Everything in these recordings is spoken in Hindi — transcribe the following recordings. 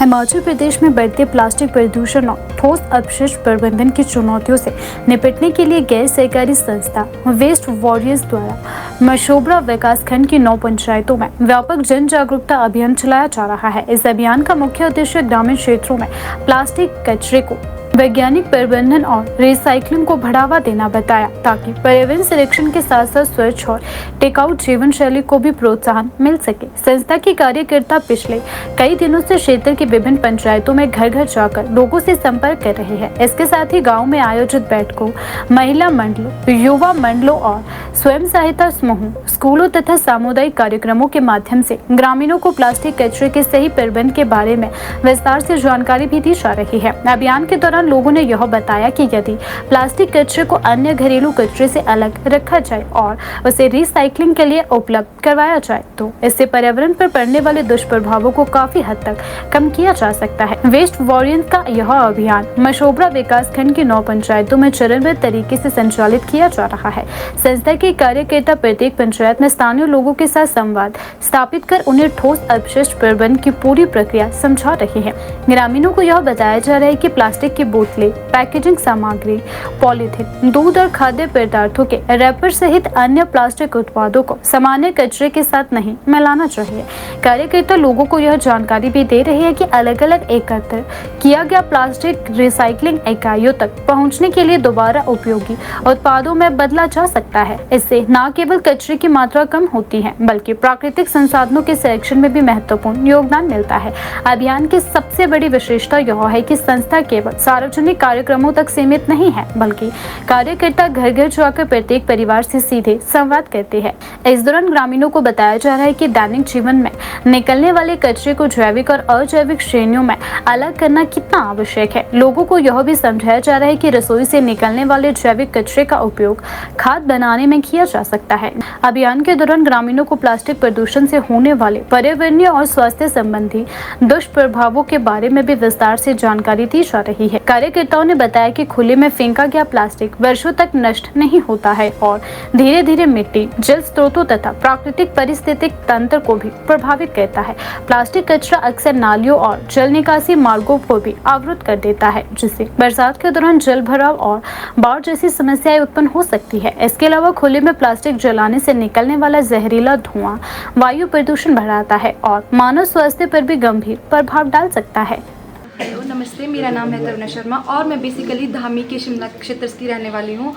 हिमाचल प्रदेश में बढ़ते प्लास्टिक प्रदूषण और ठोस अपशिष्ट प्रबंधन की चुनौतियों से निपटने के लिए गैर सरकारी संस्था वेस्ट वॉरियर्स द्वारा मशोबरा विकास खंड की 9 पंचायतों में व्यापक जन जागरूकता अभियान चलाया जा रहा है। इस अभियान का मुख्य उद्देश्य ग्रामीण क्षेत्रों में प्लास्टिक कचरे को वैज्ञानिक प्रबंधन और रिसाइक्लिंग को बढ़ावा देना बताया, ताकि पर्यावरण संरक्षण के साथ साथ स्वच्छ और टिकाऊ जीवन शैली को भी प्रोत्साहन मिल सके। संस्था के कार्यकर्ता पिछले कई दिनों से क्षेत्र की विभिन्न पंचायतों में घर घर जाकर लोगों से संपर्क कर रहे हैं। इसके साथ ही गाँव में आयोजित बैठकों, महिला मंडलों, युवा मंडलों और स्वयं सहायता समूहों, स्कूलों तथा सामुदायिक कार्यक्रमों के माध्यम से ग्रामीणों को प्लास्टिक कचरे के सही प्रबंधन के बारे में विस्तार से जानकारी भी दी जा रही है। अभियान के दौरान लोगों ने यह बताया कि यदि प्लास्टिक कचरे को अन्य घरेलू कचरे से अलग रखा जाए और उसे रिसाइक्लिंग के लिए उपलब्ध करवाया जाए तो इससे पर्यावरण पर पड़ने वाले दुष्प्रभावों को काफी हद तक कम किया जा सकता है। वेस्ट वॉरियर्स का यह अभियान मशोबरा विकास खंड की 9 पंचायतों में चरणबद्ध तरीके से संचालित किया जा रहा है। संस्था के कार्यकर्ता प्रत्येक पंचायत में स्थानीय लोगों के साथ संवाद स्थापित कर उन्हें ठोस अपशिष्ट प्रबंधन की पूरी प्रक्रिया समझा रहे हैं। ग्रामीणों को यह बताया जा रहा है कि प्लास्टिक की बोतलें, पैकेजिंग सामग्री, पॉलीथीन, दूध और खाद्य पदार्थों के रैपर सहित अन्य प्लास्टिक उत्पादों को सामान्य कचरे के साथ नहीं मिलाना चाहिए। कार्यकर्ता लोगों को यह जानकारी भी दे रहे हैं कि अलग अलग एकत्र किया गया प्लास्टिक रिसाइक्लिंग इकाइयों तक पहुंचने के लिए दोबारा उपयोगी उत्पादों में बदला जा सकता है। इससे न केवल कचरे की मात्रा कम होती है बल्कि प्राकृतिक संसाधनों के संरक्षण में भी महत्वपूर्ण योगदान मिलता है। अभियान की सबसे बड़ी विशेषता यह है कि संस्था केवल सार्वजनिक कार्यक्रमों तक सीमित नहीं है बल्कि कार्यकर्ता घर घर जाकर प्रत्येक परिवार से सीधे संवाद करते हैं। इस दौरान ग्रामीणों को बताया जा रहा है कि दैनिक जीवन में निकलने वाले कचरे को जैविक और अजैविक श्रेणियों में अलग करना कितना आवश्यक है। लोगों को यह भी समझाया जा रहा है कि रसोई से निकलने वाले जैविक कचरे का उपयोग खाद बनाने में किया जा सकता है। अभियान के दौरान ग्रामीणों को प्लास्टिक प्रदूषण से होने वाले पर्यावरणीय और स्वास्थ्य संबंधी दुष्प्रभावों के बारे में भी विस्तार से जानकारी दी जा रही है। कार्यकर्ताओं ने बताया कि खुले में फेंका गया प्लास्टिक वर्षों तक नष्ट नहीं होता है और धीरे धीरे मिट्टी, जल स्रोतों तथा प्राकृतिक पारिस्थितिक तंत्र को भी प्रभावित करता है। प्लास्टिक कचरा अक्सर नालियों और जल निकासी मार्गों को भी अवरुद्ध कर देता है, जिससे बरसात के दौरान जल भराव और बाढ़ जैसी समस्याएं उत्पन्न हो सकती है। इसके अलावा खुले में प्लास्टिक जलाने से निकलने वाला जहरीला धुआं वायु प्रदूषण बढ़ाता है और मानव स्वास्थ्य पर भी गंभीर प्रभाव डाल सकता है। हेलो, नमस्ते। मेरा नाम है तरुणा शर्मा और मैं बेसिकली धामी के शिमला क्षेत्र की रहने वाली हूँ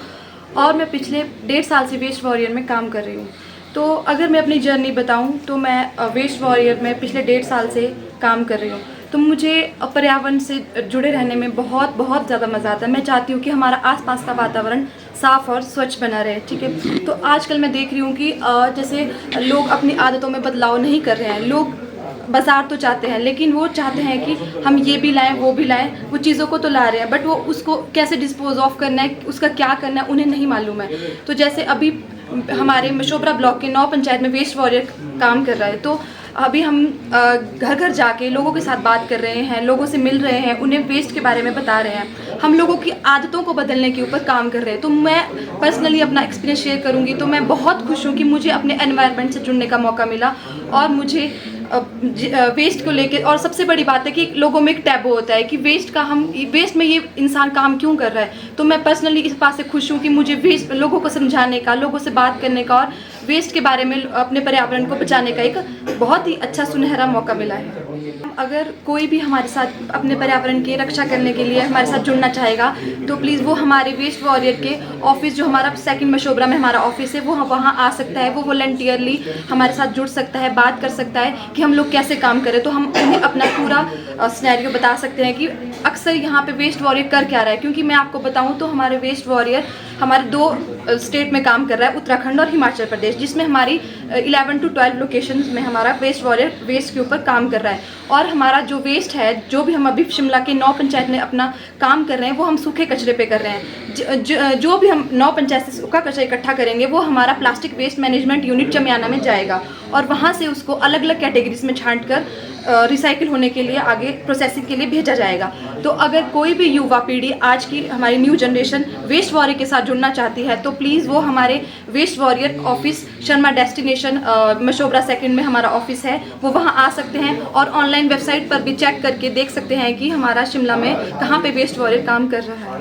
और मैं पिछले 1.5 साल से वेस्ट वॉरियर में काम कर रही हूँ। तो अगर मैं अपनी जर्नी बताऊँ तो मैं वेस्ट वॉरियर में पिछले 1.5 साल से काम कर रही हूँ। तो मुझे पर्यावरण से जुड़े रहने में बहुत ज़्यादा मज़ा आता है। मैं चाहती हूँ कि हमारा आसपास का वातावरण साफ़ और स्वच्छ बना रहे, ठीक है। तो आजकल मैं देख रही हूँ कि जैसे लोग अपनी आदतों में बदलाव नहीं कर रहे हैं। लोग बाज़ार तो चाहते हैं लेकिन वो चाहते हैं कि हम ये भी लाएं वो भी लाएं, वो चीज़ों को तो ला रहे हैं बट वो उसको कैसे डिस्पोज ऑफ करना है, उसका क्या करना है, उन्हें नहीं मालूम है। तो जैसे अभी हमारे मशोबरा ब्लॉक के 9 पंचायत में वेस्ट वॉरियर काम कर रहा है, तो अभी हम घर घर जाके लोगों के साथ बात कर रहे हैं, लोगों से मिल रहे हैं, उन्हें वेस्ट के बारे में बता रहे हैं। हम लोगों की आदतों को बदलने के ऊपर काम कर रहे हैं। तो मैं पर्सनली अपना एक्सपीरियंस शेयर करूंगी तो मैं बहुत खुश हूँ कि मुझे अपने एनवायरनमेंट से जुड़ने का मौका मिला और मुझे वेस्ट को लेकर, और सबसे बड़ी बात है कि लोगों में एक टैबू होता है कि वेस्ट में ये इंसान काम क्यों कर रहा है। तो मैं पर्सनली इस बात से खुश हूँ कि मुझे वेस्ट लोगों को समझाने का, लोगों से बात करने का और वेस्ट के बारे में अपने पर्यावरण को बचाने का एक बहुत ही अच्छा सुनहरा मौका मिला है। अगर कोई भी हमारे साथ अपने पर्यावरण की रक्षा करने के लिए हमारे साथ जुड़ना चाहेगा तो प्लीज़ वो हमारे वेस्ट वॉरियर के ऑफिस, जो हमारा 2 मशोबरा में हमारा ऑफिस है, वो वहाँ आ सकता है। वो वॉलंटियरली हमारे साथ जुड़ सकता है, बात कर सकता है कि हम लोग कैसे काम करें। तो हम उन्हें अपना पूरा सिनेरियो बता सकते हैं कि अक्सर यहाँ पे वेस्ट वॉरियर कर क्या रहा है। क्योंकि मैं आपको बताऊँ तो हमारे वेस्ट वॉरियर हमारे 2 स्टेट में काम कर रहा है, उत्तराखंड और हिमाचल प्रदेश, जिसमें हमारी 11 to 12 लोकेशंस में हमारा वेस्ट वॉरियर वेस्ट के ऊपर काम कर रहा है। और हमारा जो वेस्ट है, जो भी हम अभी शिमला के 9 पंचायत में अपना काम कर रहे हैं, वो हम सूखे कचरे पे कर रहे हैं। जो भी हम 9 पंचायत से सूखा कचरा इकट्ठा करेंगे वो हमारा plastic waste management unit Chamiyana में जाएगा और वहाँ से उसको अलग अलग कैटेगरीज में छांट कर रिसाइकिल होने के लिए आगे प्रोसेसिंग के लिए भेजा जाएगा। तो अगर कोई भी युवा पीढ़ी आज की हमारी न्यू जनरेशन वेस्ट वॉरियर के साथ जुड़ना चाहती है तो प्लीज़ वो हमारे waste warrior office Sharma destination Mashobra second में हमारा ऑफिस है, वो वहाँ आ सकते हैं और ऑनलाइन वेबसाइट पर भी चेक करके देख सकते हैं कि हमारा शिमला में कहाँ पे वेस्ट वॉरियर काम कर रहा है।